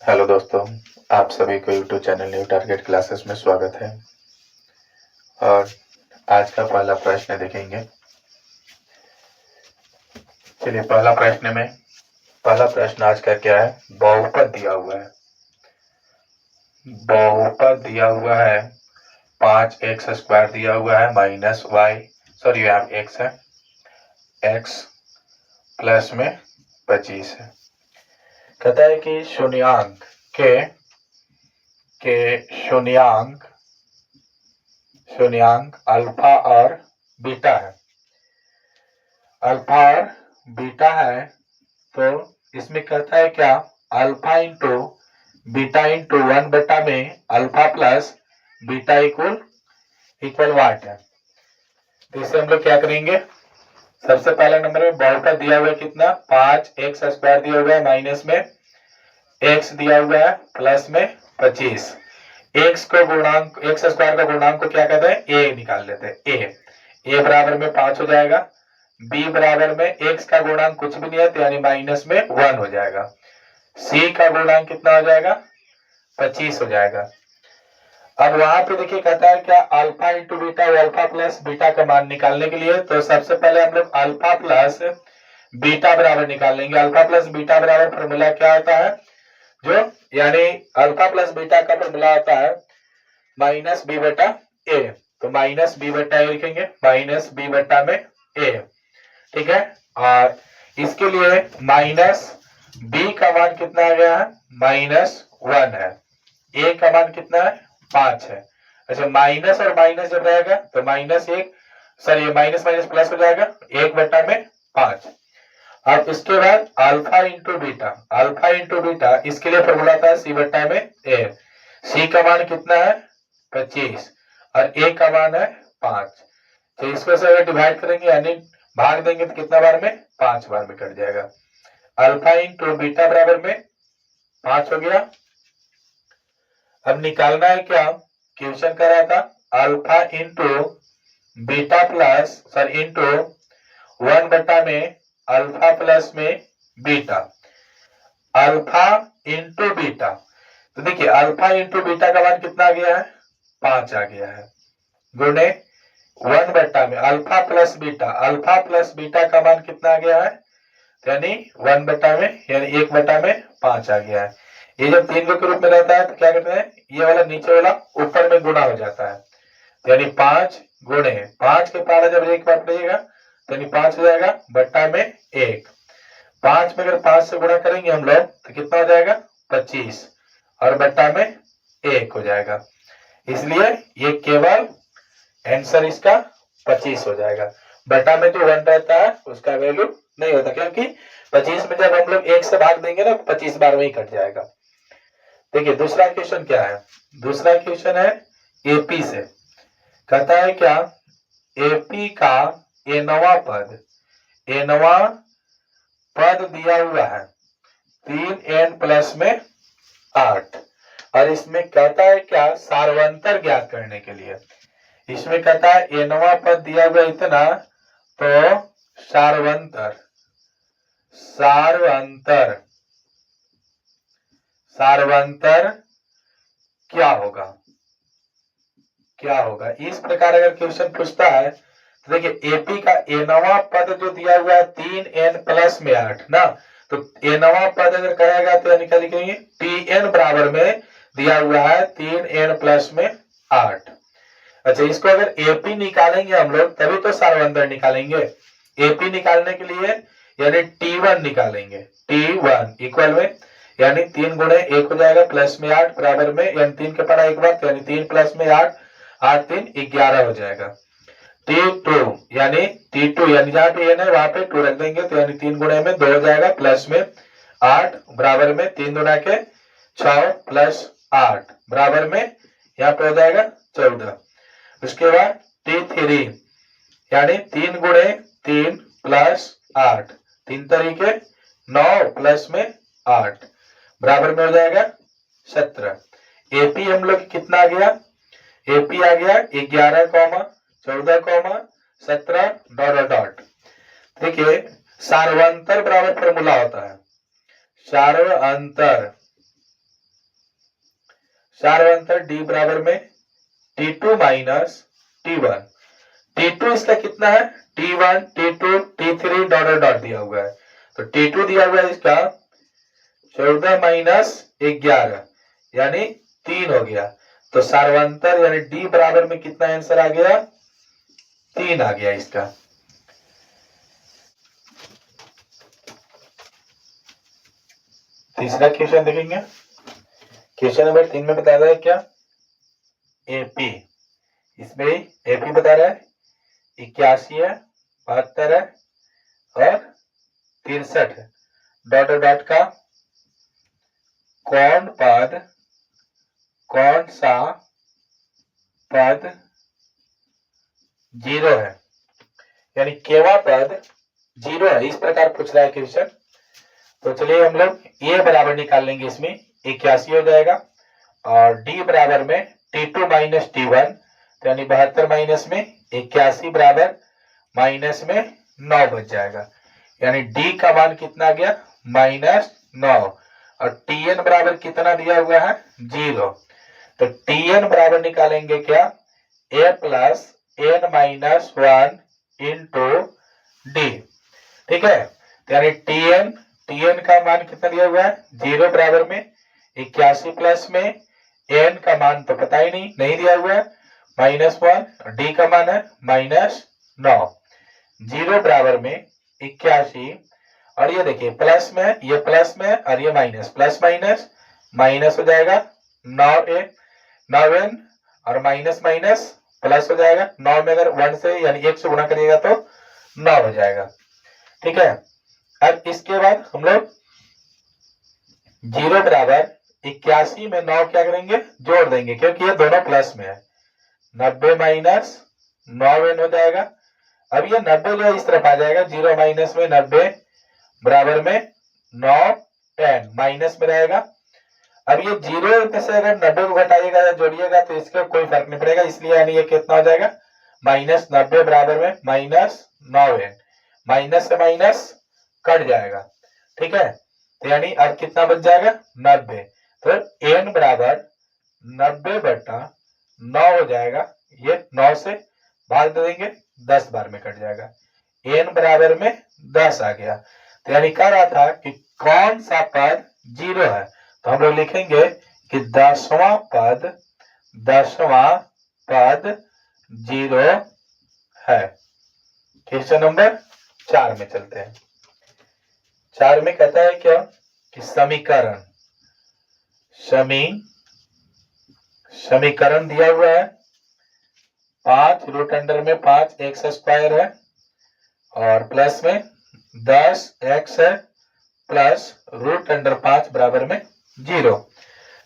Hello दोस्तों, आप सभी को YouTube channel new target classes में स्वागत है। और आज का पहला प्रश्न देखेंगे। चलिए, पहला प्रश्न आज का क्या है? बहुपद दिया हुआ है। बहुपद दिया हुआ है 5x² दिया हुआ है माइनस वाई, सॉरी यहाँ x है, x प्लस में 25 है। कहता है कि शून्यांक के शून्यांक अल्फा और बीटा है। अल्फा और बीटा है तो इसमें कहता है क्या? अल्फा इंटू बीटा इंटू 1 में अल्फा प्लस बीटा इक्वल वाट है। तो इसे हम लोग क्या करेंगे? सबसे पहला नंबर में बहुपद दिया हुआ है कितना? 5x² दिया हुआ है माइनस में x दिया हुआ है प्लस में 25। x स्क्वायर का गुणांक को क्या कहते हैं? a निकाल लेते हैं। a बराबर में 5 हो जाएगा। b बराबर में x का गुणांक कुछ भी नहीं है तो यानी माइनस में 1 हो जाएगा। c का गुणांक कितना हो जाएगा? 25 हो जाएगा। अब वहां पे देखिए कहता है क्या? Alpha into beta, alpha plus beta का मान निकालने के लिए तो सबसे पहले हम लोग अल्फा प्लस बीटा बराबर निकाल लेंगे। अल्फा प्लस बीटा बराबर फॉर्मूला क्या होता है? जो यानी अल्फा प्लस बीटा का फॉर्मूला होता है माइनस बी बटा ए। तो माइनस बी बटा ए लिखेंगे, माइनस बी बटा में ए। ठीक है। और इसके लिए माइनस बी का मान कितना आ गया है? -1 है। ए का मान कितना है? 5 है। अच्छा, माइनस और माइनस जब रहेगा तो माइनस माइनस प्लस हो जाएगा 1/5। अब इसके बाद अल्फा इंटू बीटा इसके लिए फॉर्मूला था सी बटा में ए। सी का मान कितना है? 25 और ए का मान है 5। तो इसको से अगर डिवाइड करेंगे यानी भाग देंगे तो कितना बार में? 5 बार में कट जाएगा। अल्फा इंटू बीटा बराबर में 5 हो गया। अब निकालना है क्या? क्वेश्चन कर रहा था alpha into beta plus into 1 में अल्फा प्लस में बीटा। अल्फा इंटू बीटा, तो देखिए अल्फा इंटू बीटा का मान कितना आ गया है? 5 आ गया है। गुणे 1 में अल्फा प्लस बीटा का मान कितना आ गया है? यानी 1 में यानी 1/5 आ गया है। ये जब 3 के रूप में रहता है तो क्या करते हैं? ये वाला नीचे वाला ऊपर में गुणा हो जाता है। यानी 5 गुणे 5 के पहले जब एक बार पड़ेगा तो यानी 5 हो जाएगा बट्टा में 1। 5 में अगर 5 से गुणा करेंगे हम लोग तो कितना हो जाएगा? 25 और बट्टा में 1 हो जाएगा। इसलिए ये केवल आंसर इसका 25 हो जाएगा। बटा में जो 1 रहता है उसका वैल्यू नहीं होता, क्योंकि 25 में जब हम लोग 1 से भाग देंगे ना 25 बार में ही कट जाएगा। देखिए दूसरा क्वेश्चन क्या है? दूसरा क्वेश्चन है एपी से। कहता है क्या? एपी का एनवा पद दिया हुआ है 3n प्लस में 8 और इसमें कहता है क्या? सार्वंतर ज्ञात करने के लिए। इसमें कहता है एनवा पद दिया हुआ इतना तो सार्वंतर क्या होगा इस प्रकार अगर क्वेश्चन पूछता है तो देखिए एपी का एनवा पद जो दिया हुआ है 3n प्लस में 8 ना, तो एनवा पद अगर कहेगा तो यानी क्या लिखेंगे? tn बराबर में दिया हुआ है 3n प्लस में 8। अच्छा, इसको अगर एपी निकालेंगे हम लोग तभी तो सार्वंतर निकालेंगे। एपी निकालने के लिए यानी T1 निकालेंगे। T1 इक्वल में यानी 3 गुणे 1 हो जाएगा प्लस में 8 बराबर में यानी 3 के पढ़ा एक बार तो यानी 3 प्लस में 8, 8 3 11 हो जाएगा। T2 यानी जहां पे n है वहां पे 2 रख देंगे तो यानी 3 गुणे में 2 हो जाएगा प्लस में 8 बराबर में 3 दुना के 6 प्लस 8 बराबर में यहाँ पे हो जाएगा 14। उसके बाद T3 यानी 3 गुणे 3 प्लस 8, 3 तरीके 9 प्लस में 8 बराबर में हो जाएगा 17। एपी हम लोग कितना आ गया? एपी आ गया 11, 14, 17 ... देखिए सार्वंतर बराबर फॉर्मूला होता है। सार्वंतर सारवंतर डी बराबर में T2 माइनस T1। T2 इसका कितना है, T1 T2 T3 dot dot दिया हुआ है, तो T2 दिया हुआ है इसका 14 माइनस 11 यानी 3 हो गया। तो सारवंतर यानी डी बराबर में कितना आंसर आ गया, 3 आ गया इसका। तीसरा क्वेश्चन देखेंगे। क्वेश्चन नंबर 3 में बता रहा है क्या, एपी, इसमें एपी बता रहा है 81 है, 72 है और 63 है, डॉट डॉट का कौन सा पद 0 है, यानी केवा पद 0 है, इस प्रकार पूछ रहा है क्वेश्चन। तो चलिए हम लोग ए बराबर निकाल लेंगे, इसमें 81 हो जाएगा और डी बराबर में T2 माइनस T1, तो यानी 72 माइनस में 81 बराबर माइनस में 9 बच जाएगा, यानी डी का मान कितना आ गया, -9 और Tn बराबर कितना दिया हुआ है, 0। तो Tn बराबर निकालेंगे क्या, a plus n minus 1 into D, ठीक है। तो यानी Tn का मान कितना दिया हुआ है, 0 बराबर में 81 प्लस में n का मान तो पता ही नहीं दिया हुआ है, -1, डी का मान है -9, 0 बराबर में 81 और ये देखिए प्लस में, ये प्लस में और ये माइनस, प्लस माइनस माइनस हो जाएगा 9n और माइनस माइनस प्लस हो जाएगा, 9 में अगर 1 से यानी 1 से गुणा करिएगा तो 9 हो जाएगा, ठीक है। अब इसके बाद हम लोग 0 बराबर 81 में 9 क्या करेंगे, जोड़ देंगे, क्योंकि ये दोनों प्लस में है, 90 माइनस 9n हो जाएगा। अब ये 90 जो है इस तरफ आ जाएगा, 0 माइनस में 90 बराबर में 9n माइनस में रहेगा। अब ये 0 में से अगर 90 को घटाइएगा या जोड़िएगा तो इसका कोई फर्क नहीं पड़ेगा, इसलिए यानी ये कितना हो जाएगा, -90 बराबर में -9n, माइनस से माइनस कट जाएगा, ठीक है। तो यानी अब कितना बच जाएगा, 90, तो n बराबर 90 बटा 9 हो जाएगा, ये 9 से भाग दे देंगे 10 बार में कट जाएगा, n बराबर में 10 आ गया। तो यानी कह रहा था कि कौन सा पद 0 है, तो हम लोग लिखेंगे कि 10वां पद 0 है। क्वेश्चन नंबर 4 में चलते हैं। 4 में कहता है क्या कि समीकरण दिया हुआ है, 5 रूट अंडर में 5 एक्स स्क्वायर है और प्लस में 10 एक्स है प्लस रूट अंडर 5 बराबर में 0।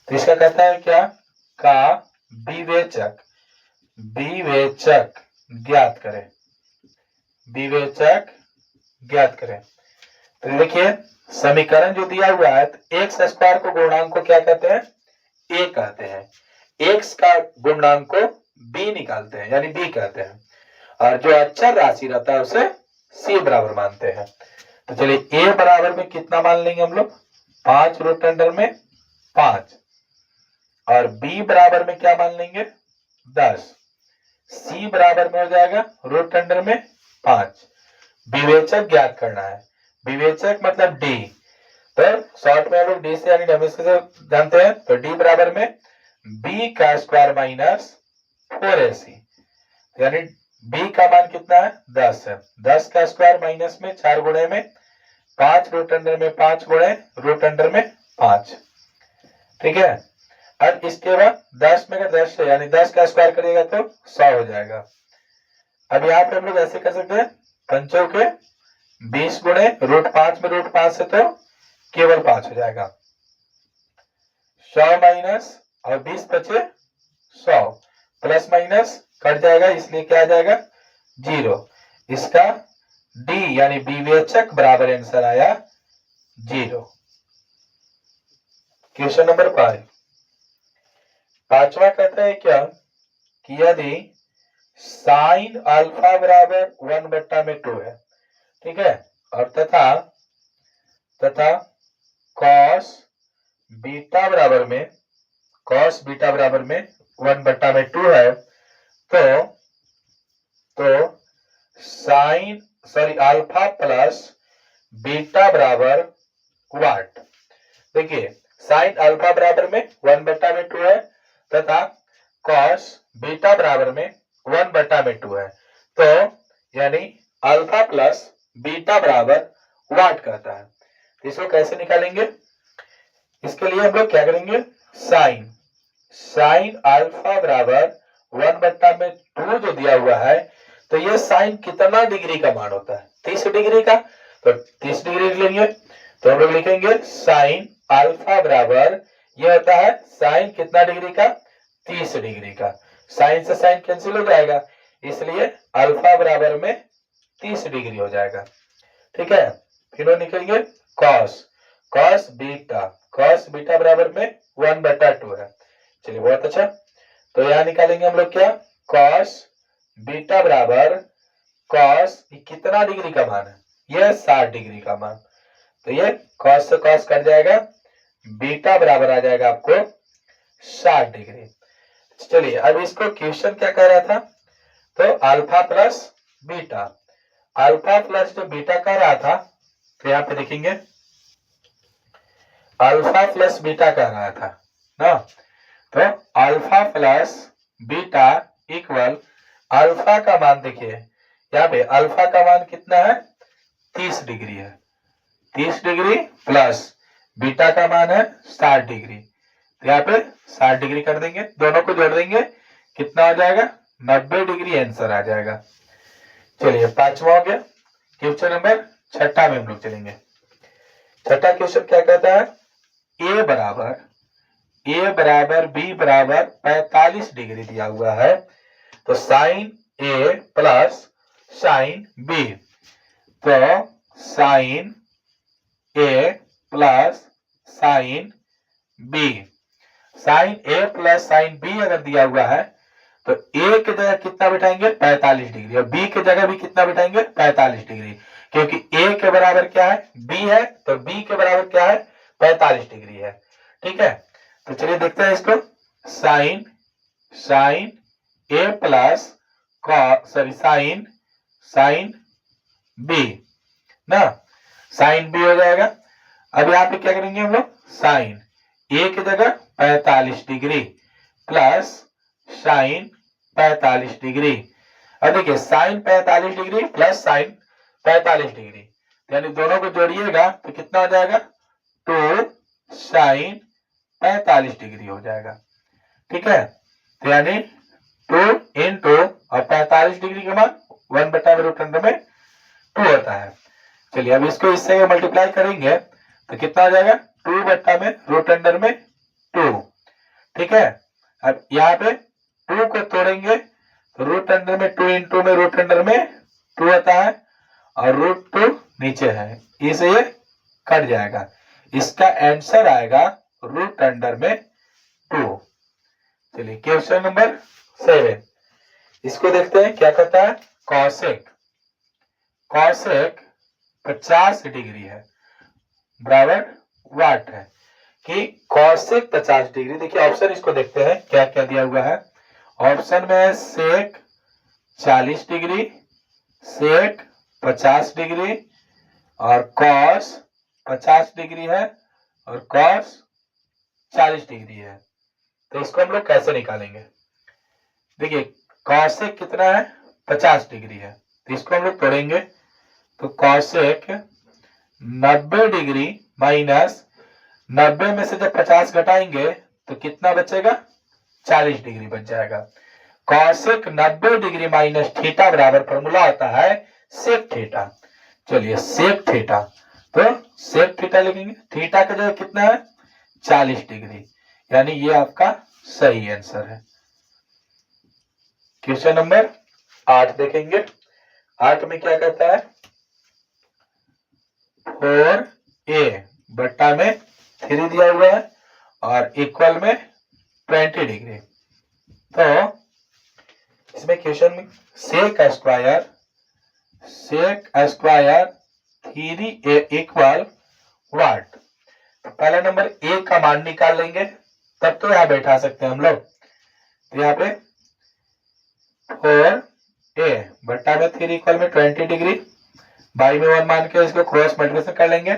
तो इसका कहता है क्या, का विवेचक ज्ञात करें, तो देखिए समीकरण जो दिया हुआ है, तो एक्स स्क्वायर को गुणांक को क्या कहते हैं, ए कहते हैं, एक्स का गुणांक को बी निकालते हैं यानी बी कहते हैं, और जो अक्षर राशि रहता है उसे सी बराबर मानते हैं। तो चलिए ए बराबर में कितना मान लेंगे हम लोग, 5 रूट अंडर में 5 और बी बराबर में क्या मान लेंगे, 10, सी बराबर में हो जाएगा रूट अंडर में 5। विवेचक ज्ञात करना है, विवेचक मतलब डी, तो शॉर्ट में हम लोग डी से यानी हमेशा से जानते हैं, तो डी बराबर में बी का स्क्वायर माइनस 4ac, यानी बी का मान कितना है, 10 है, 10 का स्क्वायर माइनस में 4 गुणे में 5 रूट अंडर में 5 गुणे रूट अंडर में 5, ठीक है। अब इसके बाद 10 में अगर 10 है यानी 10 का स्क्वायर करिएगा तो 100 हो जाएगा। अब यहाँ पे हम लोग ऐसे कर सकते हैं, पंचों के 20 गुणे रूट 5 में रूट 5 से तो केवल 5 हो जाएगा, 100 माइनस और 20 बचे 100, प्लस माइनस कट जाएगा इसलिए क्या आ जाएगा, 0। इसका डी यानी विवेचक बराबर आंसर आया 0। क्वेश्चन नंबर 5, पांचवा कहता है क्या कि यदि साइन अल्फा बराबर 1/2 है, ठीक है, और तथा कॉस बीटा बराबर में कॉस बीटा बराबर में 1/2 है, तो अल्फा प्लस बीटा बराबर वाट। देखिए साइन अल्फा बराबर में 1/2 है तथा कॉस बीटा बराबर में 1/2 है, तो यानी अल्फा प्लस बीटा बराबर वाट कहता है। इसको कैसे निकालेंगे? इसके लिए हम लोग क्या करेंगे, साइन अल्फा बराबर 1/2 जो दिया हुआ है, तो ये साइन कितना डिग्री का मान होता है? 30 डिग्री का, तो 30 डिग्री लेंगे, तो हम लोग लिखेंगे साइन अल्फा बराबर, ये होता है साइन कितना डिग्री का? 30 डिग्री का। साइन से साइन कैंसिल हो जाएगा, इसलिए अल्फा बराबर में 30 डिग्री हो जाएगा। ठीक है, फिर निकलेंगे कॉस बीटा बराबर में 1/2 है। चलिए बहुत अच्छा, तो यहां निकालेंगे हम लोग क्या, कॉस बीटा बराबर कॉस कितना डिग्री का मान है? यह 60 डिग्री का मान, तो ये कॉस से कॉस कट जाएगा, बीटा बराबर आ जाएगा आपको 60 डिग्री। चलिए अब इसको क्वेश्चन क्या कह रहा था, तो alpha plus beta, alpha plus जो बीटा कह रहा था, तो यहाँ पे देखेंगे अल्फा प्लस बीटा कह रहा था ना, तो alpha plus beta equal alpha का मान, देखिए यहाँ पे अल्फा का मान कितना है? 30 डिग्री है, 30 डिग्री प्लस बीटा का मान है 60 डिग्री, तो यहाँ पे 60 डिग्री कर देंगे, दोनों को जोड़ देंगे, कितना हो जाएगा? 90 डिग्री आंसर आ जाएगा। चलिए पांचवा हो गया। क्वेश्चन नंबर छठा में हम लोग चलेंगे। छठा क्वेश्चन क्या कहता है, ए बराबर बी बराबर 45 डिग्री दिया हुआ है, तो साइन ए प्लस साइन बी, तो साइन ए प्लस साइन बी, साइन ए प्लस साइन बी अगर दिया हुआ है, तो ए की जगह कितना बिठाएंगे? 45 डिग्री, और बी की जगह भी कितना बिठाएंगे? 45 डिग्री, क्योंकि ए के बराबर क्या है? बी है, तो बी के बराबर क्या है? 45 डिग्री है। ठीक है, तो चलिए देखते हैं इसको, साइन ए प्लस साइन बी ना, साइन बी हो जाएगा। अब यहाँ पे क्या करेंगे हम लोग, साइन ए की जगह 45 डिग्री प्लस साइन 45 डिग्री। अब देखिए sine 45 degree plus sine 45 degree, यानी दोनों को जोड़िएगा तो कितना हो जाएगा? 2 साइन 45 डिग्री हो जाएगा। ठीक है, तो यानी 2 इंटू और 45 डिग्री के बाद 1/√2 होता है। चलिए अब इसको इससे मल्टीप्लाई करेंगे तो कितना हो जाएगा? 2/√2। ठीक है, अब यहाँ पे 2 को तोड़ेंगे तो √2 में 2 इंटू में √2 में 2 होता है, और √2 नीचे है, इसे ये कट जाएगा, इसका आंसर आएगा √2 में 2। चलिए क्वेश्चन नंबर 7, इसको देखते हैं क्या कहता है, कॉसेक 50 डिग्री है बराबर वाट है, कि कॉसेक 50 डिग्री। देखिए ऑप्शन इसको देखते हैं क्या क्या दिया हुआ है। ऑप्शन में है सेक 40 डिग्री, सेक 50 डिग्री, और कॉस 50 डिग्री है, और कॉस 40 डिग्री है। तो इसको हम लोग कैसे निकालेंगे? देखिए कॉसेक कितना है? 50 डिग्री है, तो इसको हम लोग तोड़ेंगे, तो कॉसेक 90 डिग्री माइनस 90 में से जब 50 घटाएंगे तो कितना बचेगा? 40 डिग्री बच जाएगा। कॉसेक 90 डिग्री माइनस थीटा बराबर फॉर्मूला होता है सेक थीटा। चलिए सेक थीटा, तो सेक थीटा लिखेंगे, थीटा का जगह कितना है? 40 डिग्री, यानी ये आपका सही आंसर है। क्वेश्चन नंबर 8 देखेंगे। 8 में क्या कहता है, 4a बट्टा में 3 दिया हुआ है और इक्वल में 20 डिग्री। तो इसमें क्वेश्चन में सेक स्क्वायर 3a इक्वल वाट। पहला नंबर a का मान निकाल लेंगे, तब तो यहाँ बैठा सकते हैं हम लोग। तो यहाँ पे 4a बट्टा में 3 इक्वल में 20 डिग्री, बाई में 1 मान के इसको क्रॉस मल्टीप्लिकेशन कर लेंगे।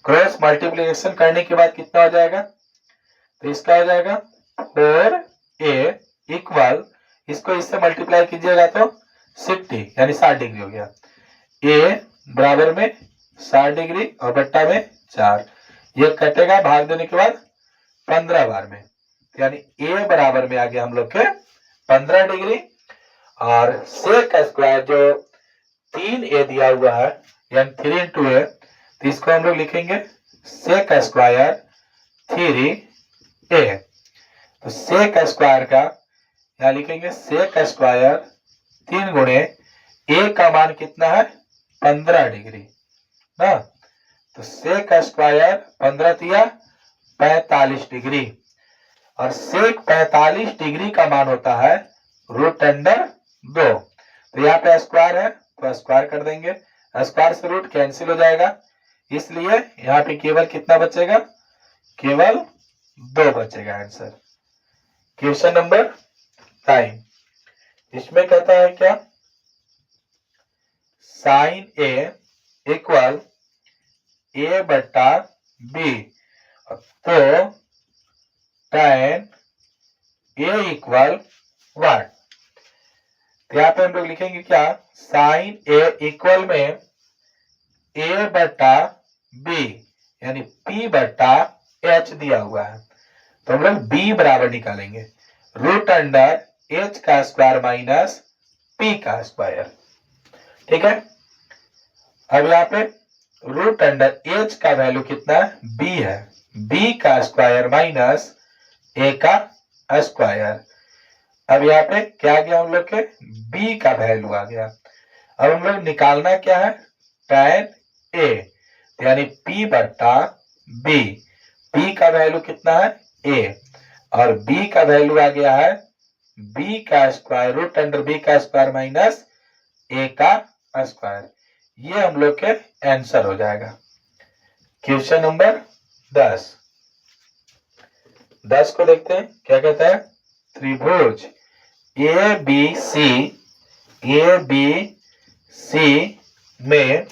क्रॉस मल्टीप्लिकेशन करने के बाद कितना हो जाएगा, तो इसका हो जाएगा 4a इक्वल, इसको इससे मल्टीप्लाई कीजिएगा तो 60 यानी 60 डिग्री हो गया। a बराबर में 60 डिग्री और बट्टा में 4, ये कटेगा भाग देने के बाद 15 बार में, यानी a बराबर में आ गया हम लोग के 15 डिग्री। और सेक स्क्वायर जो 3a दिया हुआ है यानी 3 इंटू a, तो इसको हम लोग लिखेंगे सेक स्क्वायर 3a। तो सेक स्क्वायर का यहाँ लिखेंगे सेक स्क्वायर 3 गुणे a का मान कितना है 15 डिग्री ना, तो सेक स्क्वायर 15 दिया 45 डिग्री, और सेक 45 डिग्री का मान होता है रूट अंडर 2। तो यहाँ पे स्क्वायर है तो स्क्वायर कर देंगे, स्क्वायर से रूट कैंसिल हो जाएगा, इसलिए यहाँ पे केवल कितना बचेगा, केवल 2 बचेगा आंसर। क्वेश्चन नंबर 9, इसमें कहता है क्या, साइन ए इक्वल a बट्टा b, तो tan a इक्वल 1। तो यहाँ पे हम लोग लिखेंगे क्या, साइन a इक्वल में a बट्टा b यानी p बट्टा h दिया हुआ है, तो हम लोग b बराबर निकालेंगे रूट अंडर h का स्क्वायर माइनस p का स्क्वायर। ठीक है, अब यहाँ पे रूट अंडर h का वैल्यू कितना है, b है, b का स्क्वायर माइनस a का स्क्वायर। अब यहाँ पे क्या आ गया हम लोग के, b का वैल्यू आ गया। अब हम लोग निकालना क्या है, tan a यानी p बट्टा b, p का वैल्यू कितना है a, और b का वैल्यू आ गया है b का स्क्वायर रूट अंडर b का स्क्वायर माइनस a का स्क्वायर। ये हम लोग के आंसर हो जाएगा। क्वेश्चन नंबर 10 को देखते हैं क्या कहता है, त्रिभुज ए बी सी में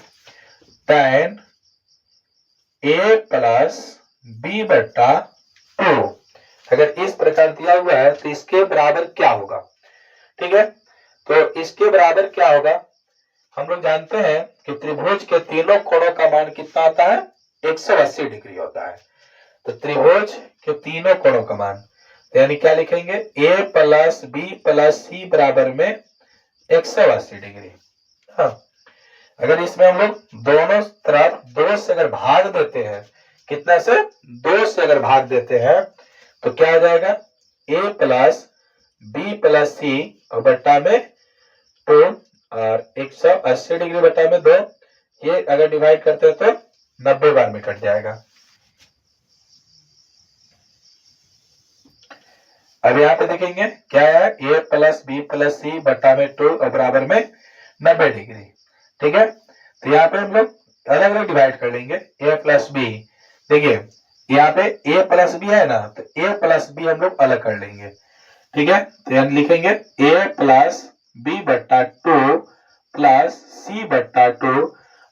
tan a प्लस b बट्टा 2 अगर इस प्रकार दिया हुआ है तो इसके बराबर क्या होगा। ठीक है, तो इसके बराबर क्या होगा, हम लोग जानते हैं कि त्रिभुज के तीनों कोणों का मान कितना आता है, 180 डिग्री होता है। तो त्रिभुज के तीनों कोणों का मान, तो यानी क्या लिखेंगे, a plus b plus c बराबर में 180 डिग्री। हाँ, अगर इसमें हम लोग दोनों तरफ 2 से अगर भाग देते हैं, कितना से 2 से अगर भाग देते हैं तो क्या हो जाएगा, a plus b plus c और बट्टा में 2 और 180 डिग्री बटा में 2, ये अगर डिवाइड करते हैं तो 90 बार में कट जाएगा। अब यहाँ पे देखेंगे क्या है, a plus b plus c बटा में 2 और बराबर में 90 डिग्री। ठीक है, तो यहाँ पे हम लोग अलग अलग डिवाइड कर लेंगे a प्लस b। देखिए यहाँ पे a प्लस b है ना, तो a प्लस b हम लोग अलग कर लेंगे। ठीक है, तो यहाँ लिखेंगे a प्लस b बट्टा 2 प्लस c बट्टा 2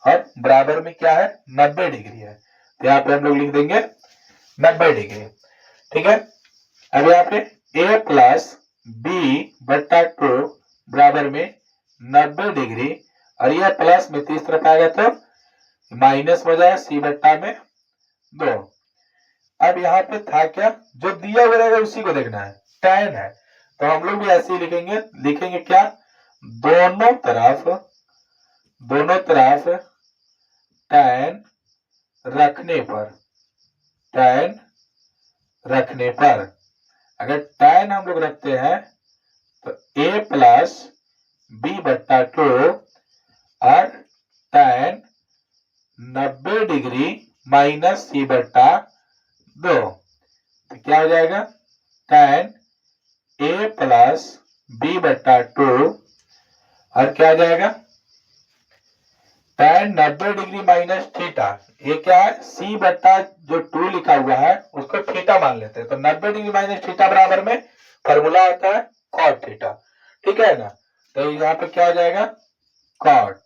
और बराबर में क्या है 90 डिग्री है, तो यहाँ पे हम लोग लिख देंगे 90 डिग्री। ठीक है, अब यहाँ पे a प्लस b बट्टा 2 बराबर में 90 डिग्री, और यह प्लस में 30 तरफ आएगा तो माइनस हो जाए c बट्टा में 2। अब यहाँ पे था क्या, जो दिया हुआ रहेगा उसी को देखना है, tan है, तो हम लोग भी ऐसे ही लिखेंगे क्या, दोनों तरफ tan रखने पर अगर tan हम लोग रखते हैं तो a प्लस b बट्टा 2 और tan 90 डिग्री माइनस c बट्टा 2, तो क्या हो जाएगा, tan a प्लस b बट्टा 2 और क्या आ जाएगा, tan 90 डिग्री माइनस थीटा, ये क्या है, सी बट्टा जो 2 लिखा हुआ है उसको थीटा मान लेते हैं, तो 90 डिग्री माइनस थीटा बराबर में फॉर्मूला आता है कॉट थीटा, ठीक है ना। तो यहाँ पे क्या हो जाएगा, कॉट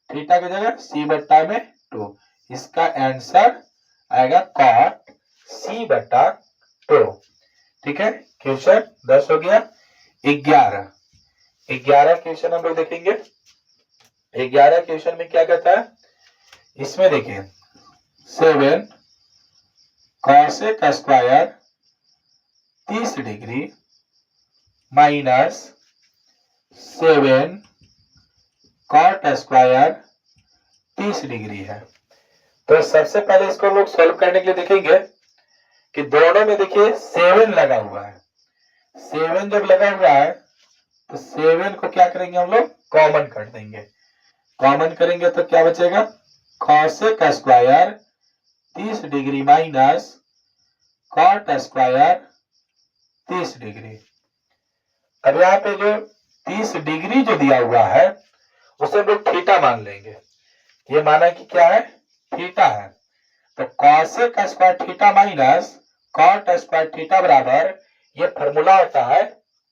थीटा की जगह सी बट्टा में 2, इसका आंसर आएगा कॉट सी बट्टा 2, ठीक है। क्वेश्चन 10 हो गया। 11 क्वेश्चन हम लोग देखेंगे। 11 क्वेश्चन में क्या कहता है, इसमें देखिए 7 cosec square 30 degree minus 7 cot square 30 degree है। तो सबसे पहले इसको हम लोग सॉल्व करने के लिए देखेंगे कि दोनों में देखिए 7 लगा हुआ है। 7 जब लगा हुआ है तो 7 को क्या करेंगे हम लोग, कॉमन कर देंगे। कॉमन करेंगे तो क्या बचेगा, cosec square 30 degree minus cot square 30 degree. अब यहाँ पे जो 30 डिग्री जो दिया हुआ है उसे हम लोग थीटा मान लेंगे। ये माना कि क्या है, थीटा है। तो cosec square theta minus cot square theta बराबर, ये फॉर्मूला होता है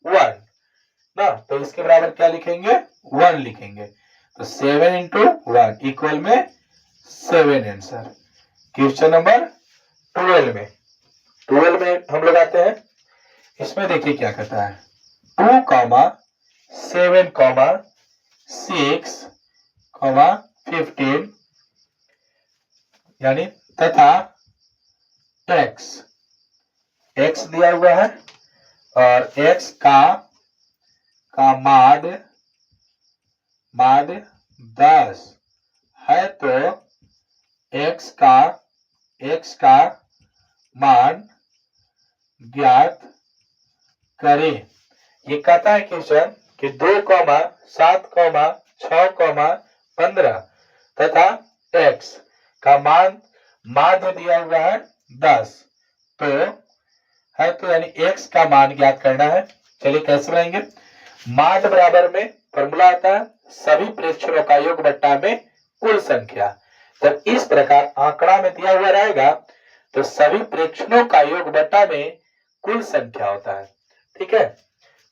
1 ना, तो इसके बराबर क्या लिखेंगे, 1 लिखेंगे। तो 7 इंटू 1 इक्वल में 7 आंसर। क्वेश्चन नंबर 12 में हम लोग आते हैं। इसमें देखिए क्या कहता है, 2 7 6 15 यानी तथा x दिया हुआ है और x का माद 10 है, तो x का मान ज्ञात करें। ये कहता है क्वेश्चन कि 2 7 6 15 तथा x का माध्य दिया हुआ है 10, तो यानी x का मान ज्ञात करना है। चलिए कैसे बनाएंगे, माध्य बराबर में फॉर्मूला आता है सभी प्रेक्षणों का योग बट्टा में कुल संख्या। तो इस प्रकार आंकड़ा में दिया हुआ रहेगा तो सभी प्रेक्षणों का योग बट्टा में कुल संख्या होता है, ठीक है।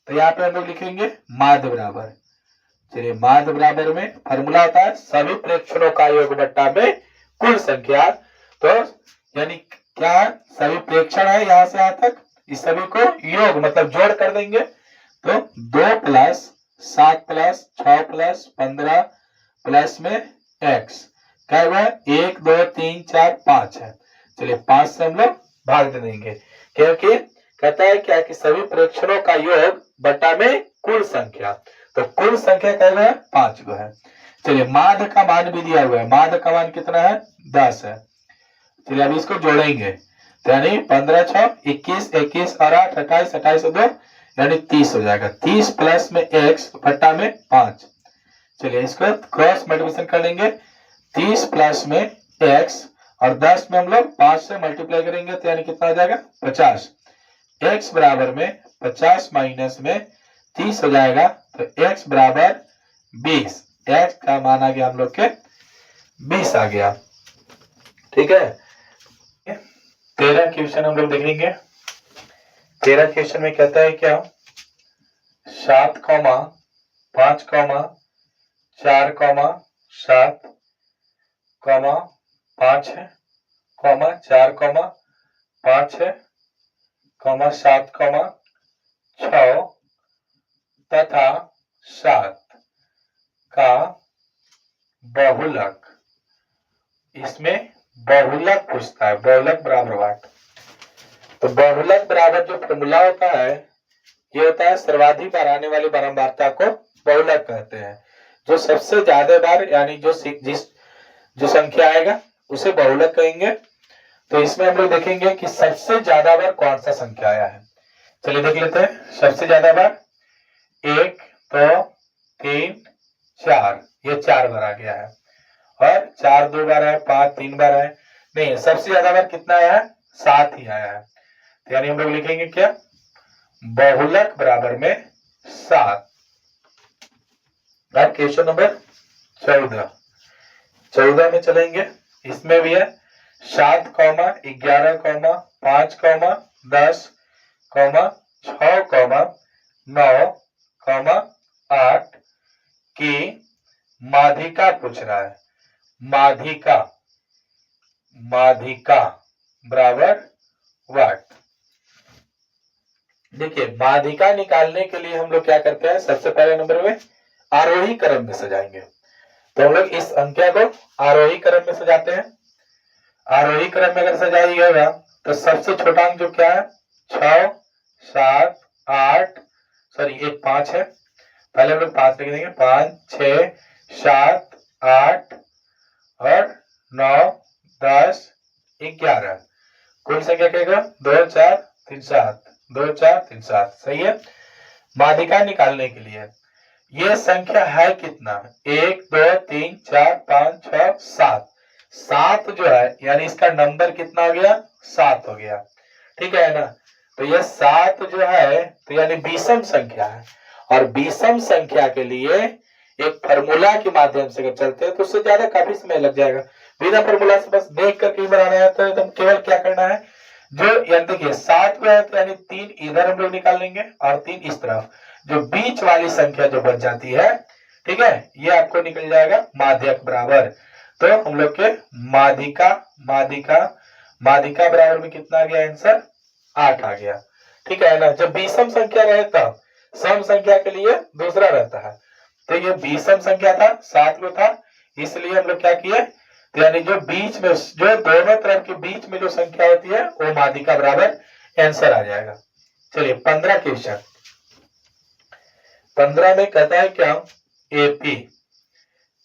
तो यहाँ पे हम लोग लिखेंगे माध्य बराबर, चलिए माध्य बराबर में फॉर्मूला होता है सभी प्रेक्षणों का योग बट्टा में कुल संख्या। तो यानी क्या है, सभी प्रेक्षण है यहाँ से यहाँ तक, इस सभी को योग मतलब जोड़ कर देंगे। तो 2 प्लस 7 प्लस 6 प्लस 15 प्लस में x क्या हुआ, 1 2 3 4 5 है। चलिए 5 से हम लोग भाग दे देंगे, क्योंकि कहता है क्या कि सभी प्रेक्षणों का योग बट्टा में कुल संख्या, तो कुल संख्या क्या है, 5 गो है। चलिए माध्य का मान भी दिया हुआ है, माध्य का मान कितना है, 10 है। चलिए अभी इसको जोड़ेंगे, तो यानी 15 6 21 21 और 8 28 28 2 यानी 30 हो जाएगा। 30 प्लस में x बट्टा में 5। चलिए इसको क्रॉस मल्टीप्लिकेशन कर लेंगे, 30 प्लस में x और 10 में हम लोग 5 से मल्टीप्लाई करेंगे तो यानी कितना हो जाएगा, 50। x बराबर में 50 माइनस में 30 हो जाएगा, तो x बराबर 20। x का मान आ गया हम लोग के 20 आ गया, ठीक है। 13 क्वेश्चन हम लोग देखेंगे। 13 क्वेश्चन में कहता है क्या, 7 5 4 7 5 है 4 5 है 7 6 तथा 7 का बहुलक। इसमें बहुलक पूछता है, बहुलक बराबर बाट। तो बहुलक बराबर जो फॉर्मूला होता है ये होता है सर्वाधिक बार आने वाली बारंबारता को बहुलक कहते हैं। जो सबसे ज्यादा बार यानी जो संख्या आएगा उसे बहुलक कहेंगे। तो इसमें हम लोग देखेंगे कि सबसे ज्यादा बार कौन सा संख्या आया है। चलिए देख लेते हैं, सबसे ज्यादा बार 1 2 3 4, ये 4 बार आ गया है, और 4 2 बार है, 5 3 बार है, नहीं सबसे ज्यादा बार कितना आया है, 7 ही आया है। तो यानी हम लोग लिखेंगे क्या, बहुलक बराबर में 7। अब क्वेश्चन नंबर 14। 14 में चलेंगे, इसमें भी है 7, 11, 5, 10, 6, 9, 8 की माध्यिका पूछ रहा है। माध्यिका, माध्यिका बराबर व्हाट। देखिए माध्यिका निकालने के लिए हम लोग क्या करते हैं, सबसे पहले नंबर में आरोही क्रम में सजाएंगे। तो हम लोग इस संख्या को आरोही क्रम में सजाते हैं। आरोही क्रम में अगर सजाइएगा तो सबसे छोटा अंक जो क्या है 6, 7, 8, सॉरी एक 5 है, पहले हम लोग 5 लिख देंगे, 5, 6, 7, 8 और 9, 10, 11। कुल संख्या क्या 2, 4, 3, 7, 2, 4, 3, 7। सही है। माध्यिका निकालने के लिए ये संख्या है कितना, 1, 2, 3, 4, 5, 6, 7। 7 जो है यानी इसका नंबर कितना हो गया, 7 हो गया। ठीक है ना। तो ये 7 जो है तो यानी विषम संख्या है, और विषम संख्या के लिए एक फॉर्मूला के माध्यम से अगर चलते हैं तो उससे ज्यादा काफी समय लग जाएगा। बिना फॉर्मूला से बस देख करके ही बनाना है। तो एकदम केवल क्या करना है, जो यानी देखिए 7 में है तो यानी 3 इधर हम लोग निकाल लेंगे और 3 इस तरफ, जो बीच वाली संख्या जो बच जाती है, ठीक है, ये आपको निकल जाएगा माध्यक बराबर। तो हम लोग के माध्यिका माध्यिका माध्यिका बराबर में कितना आ गया आंसर, 8 आ गया। ठीक है ना। जब विषम संख्या रहे तब सम संख्या के लिए दूसरा रहता है। तो ये विषम संख्या था, 7 में था, इसलिए हम लोग क्या किए, तो यानी जो बीच में, जो दोनों तरफ के बीच में जो संख्या होती है वो माध्यिका बराबर आंसर आ जाएगा। चलिए 15 क्वेश्चन। 15 में कहता है क्या, एपी,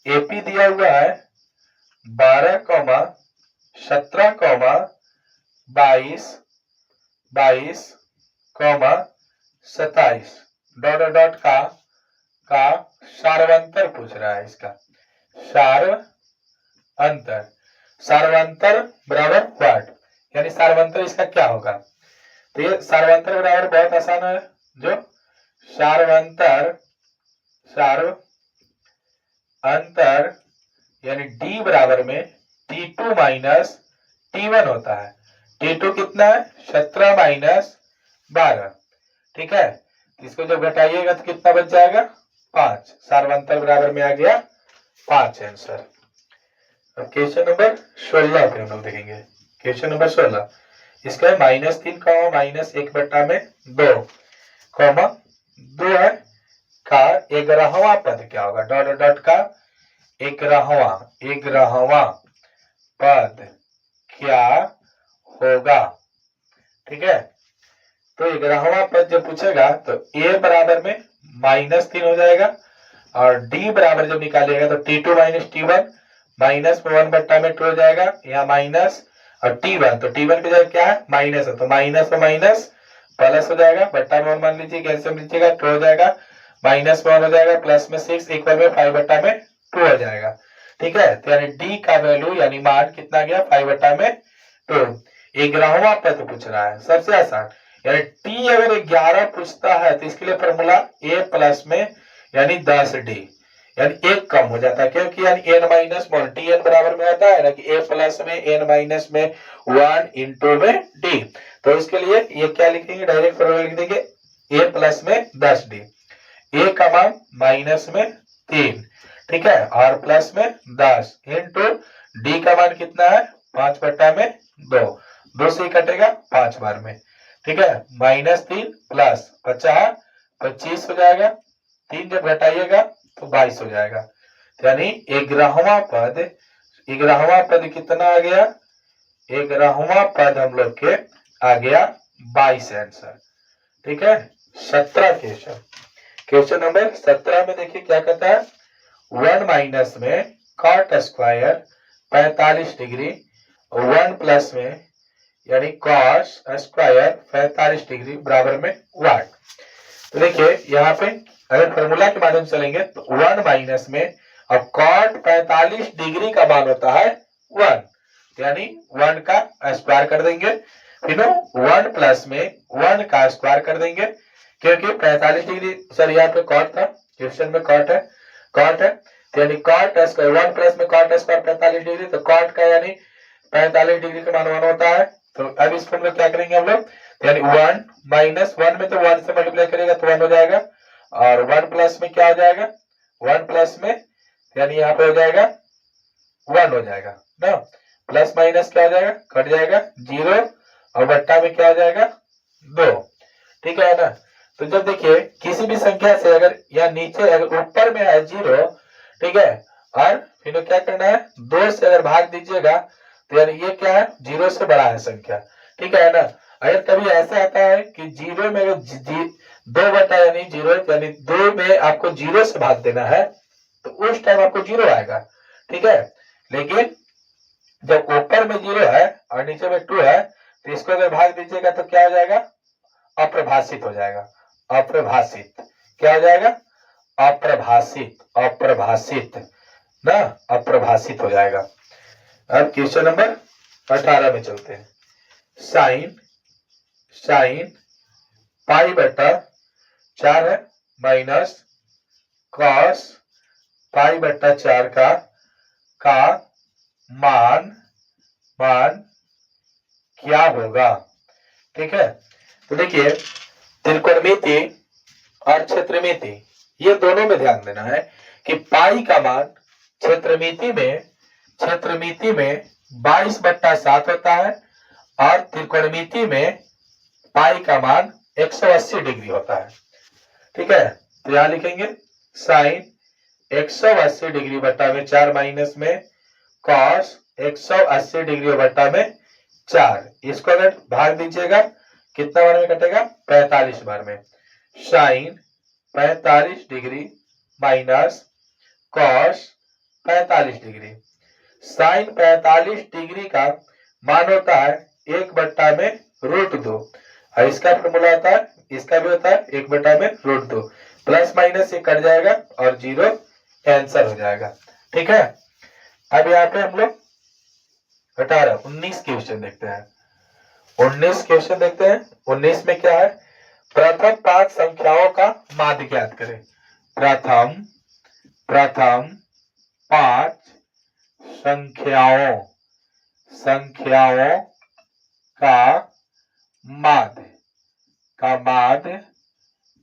एपी दिया हुआ है 12, 17, 22, 22, 27 डॉट डॉट का सार्वंतर पूछ रहा है। इसका सार्वंतर, सार्वंतर बराबर व्हाट, यानी सार्वंतर इसका क्या होगा। तो ये सार्वंतर बराबर बहुत आसान है, जो सार्वंतर, सार्वंतर यानी d बराबर में t2 माइनस t1 होता है। t2 कितना है 17 माइनस 12। ठीक है। इसको जब घटाइएगा तो कितना बच जाएगा 5। सार्वंतर बराबर में आ गया 5 आंसर। अब क्वेश्चन नंबर 16 पे हम लोग देखेंगे। क्वेश्चन नंबर 16 इसका -3 माइनस 1/2 2 है का 11वां पद क्या होगा, डॉट डॉट का 11वां पद क्या होगा। ठीक है। तो 11वां पद जब पूछेगा तो a बराबर में -3 हो जाएगा, और d बराबर जब निकालिएगा तो t2 माइनस t1, माइनस में 1/2 हो जाएगा, यहाँ माइनस, और t1 तो t1 की जगह क्या है माइनस है, तो माइनस में माइनस प्लस हो जाएगा, बट्टा में 1 मान लीजिए, कैसे लीजिएगा 2 हो जाएगा, माइनस में 1 हो जाएगा, प्लस में 6 इक्वल में 5/2 हो जाएगा। ठीक है। तो यानी d का वैल्यू यानी मान कितना गया 5/2। 11वां पद पूछ रहा है, सबसे आसान, यानी t अगर 11 पूछता है तो इसके लिए फॉर्मूला a प्लस में यानी 10d, यानी एक कम हो जाता है, क्योंकि यानी n माइनस वन tn बराबर में आता है ना कि a प्लस में n माइनस में 1 इंटू में d। तो इसके लिए ये क्या लिखेंगे, डायरेक्ट फॉर्मूला लिख देंगे a प्लस में 10d, a का मान माइनस में 3, ठीक है, और प्लस में 10 इंटू d का मान कितना है 5/2, 2 से कटेगा 5 बार में। ठीक है। -3 प्लस 25 हो जाएगा, 3 जब घटाइएगा तो 22 हो जाएगा। यानी 11वां पद कितना आ गया, 11वां पद हम लोग के आ गया 22 आंसर। ठीक है। 17 क्वेश्चन नंबर 17 में देखिए क्या कहता है, 1 माइनस में कॉट स्क्वायर 45 डिग्री, 1 प्लस में यानी कॉस स्क्वायर 45 डिग्री बराबर में व्हाट। तो देखिए यहाँ पे अगर फॉर्मूला के माध्यम से चलेंगे तो 1 माइनस में, अब कॉट 45 डिग्री का मान होता है 1, यानी 1 का स्क्वायर कर देंगे, फिर 1 प्लस में 1 का स्क्वायर कर देंगे, क्योंकि 45 डिग्री, सर यहाँ पे कॉट था, क्वेश्चन में कॉट है, तो यानी कॉट स्क्वायर 1 प्लस में कॉट स्क्वायर 45 डिग्री, तो कॉट का यानी 45 डिग्री का मान 1 होता है। तो अब इस फॉर्म में क्या करेंगे हम लोग, यानी 1 माइनस 1 में तो 1 से मल्टीप्लाई करेगा तो 1 हो जाएगा, और 1 प्लस में क्या हो जाएगा, 1 प्लस में यानी यहाँ पे हो जाएगा 1 हो जाएगा ना, प्लस माइनस क्या हो जाएगा, कट जाएगा 0, और बट्टा में क्या हो जाएगा 2। ठीक है ना। तो जब देखिए किसी भी संख्या से अगर या नीचे अगर ऊपर में है 0, ठीक है, और फिर क्या करना है, 2 से अगर भाग दीजिएगा तो यानी ये क्या है, 0 से बड़ा है संख्या। ठीक है ना। अगर कभी ऐसा आता है कि 0 में अगर 2 बटा यानी 0 यानी 2 में आपको 0 से भाग देना है तो उस टाइम आपको 0 आएगा। ठीक है, लेकिन जब ऊपर में 0 है और नीचे में 2 है तो इसको अगर भाग दीजिएगा तो क्या हो जाएगा, अप्रभाषित हो जाएगा। अप्रभाषित क्या हो जाएगा, अप्रभाषित, अप्रभाषित ना, अप्रभाषित हो जाएगा। अब क्वेश्चन नंबर 18 में चलते हैं। साइन पाई बटा 4 है माइनस कॉस पाई बटा 4 का मान क्या होगा। ठीक है, तो देखिए त्रिकोणमिति और क्षेत्रमिति ये दोनों में ध्यान देना है कि पाई का मान क्षेत्रमिति में 22/7 होता है और त्रिकोणमिति में पाई का मान 180 डिग्री होता है। ठीक है, तो यहां लिखेंगे साइन 180 डिग्री बटा में 4 माइनस में कॉस 180 डिग्री बटा में 4, इसको अगर भाग दीजिएगा कितना बार में कटेगा, 45 बार में। Sine 45 degree minus cos 45 degree, sine 45 degree का मान होता है 1/√2, और इसका फॉर्मूला होता है, इसका भी होता है 1/√2, प्लस माइनस ये कट जाएगा और 0 आंसर हो जाएगा। ठीक है, अब यहाँ पे हम लोग 19 क्वेश्चन देखते हैं। 19 क्वेश्चन देखते हैं। 19 में क्या है, प्रथम 5 संख्याओं का माध्य ज्ञात करें। प्रथम 5 संख्याओं का माध्य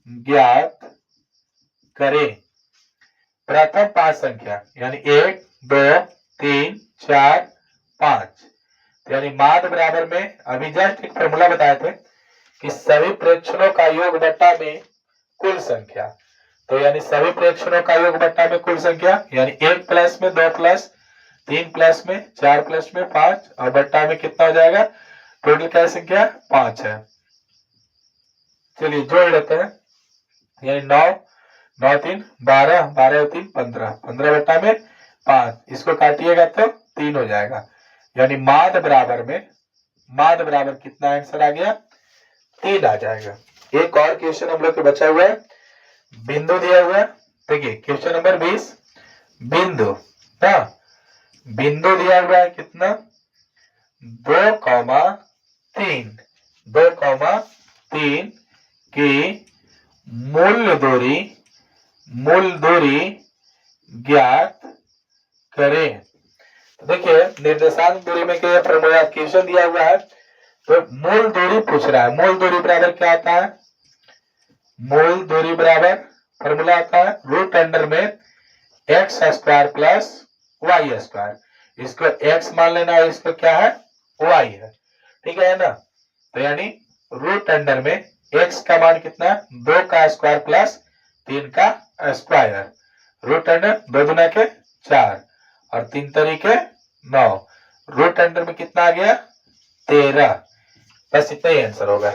ज्ञात करें। प्रथम 5 संख्या यानी 1 2 3 4 5, यानी माध्य बराबर में अभी जस्ट एक फॉर्मूला बताए थे कि सभी प्रेक्षणों का योग बट्टा में कुल संख्या, तो यानी सभी प्रेक्षणों का योग बट्टा में कुल संख्या यानी 1 प्लस में 2 प्लस 3 प्लस में 4 प्लस में 5, और बट्टा में कितना हो जाएगा, टोटल क्या संख्या 5 है। चलिए जोड़ लेते हैं, यानी 9 9 3 12 12 3 15 15 बट्टा में 5, इसको काटिएगा तो 3 हो जाएगा, यानी माध्य बराबर कितना आंसर आ गया, 3 आ जाएगा। एक और क्वेश्चन हम लोग को बचा हुआ है, बिंदु दिया हुआ है। देखिए क्वेश्चन नंबर 20, बिंदु ना, बिंदु दिया हुआ है कितना, 2,3 की मूल दूरी ज्ञात करें। तो देखिए निर्देशांक दूरी में क्या फॉर्मूला क्वेश्चन दिया हुआ है, तो मूल दूरी पूछ रहा है। मूल दूरी बराबर क्या आता है, मूल दूरी बराबर फॉर्मूला आता है √अंडर में x² प्लस y², इसको x मान लेना है, इसको क्या है y है। ठीक है ना, तो यानी √अंडर में x का मान कितना है, 2 का स्क्वायर प्लस 3 का स्क्वायर, √अंडर 2 दूना के 4 और 3 तरीके 9, √अंडर में कितना आ गया 13, बस इतना ही आंसर होगा।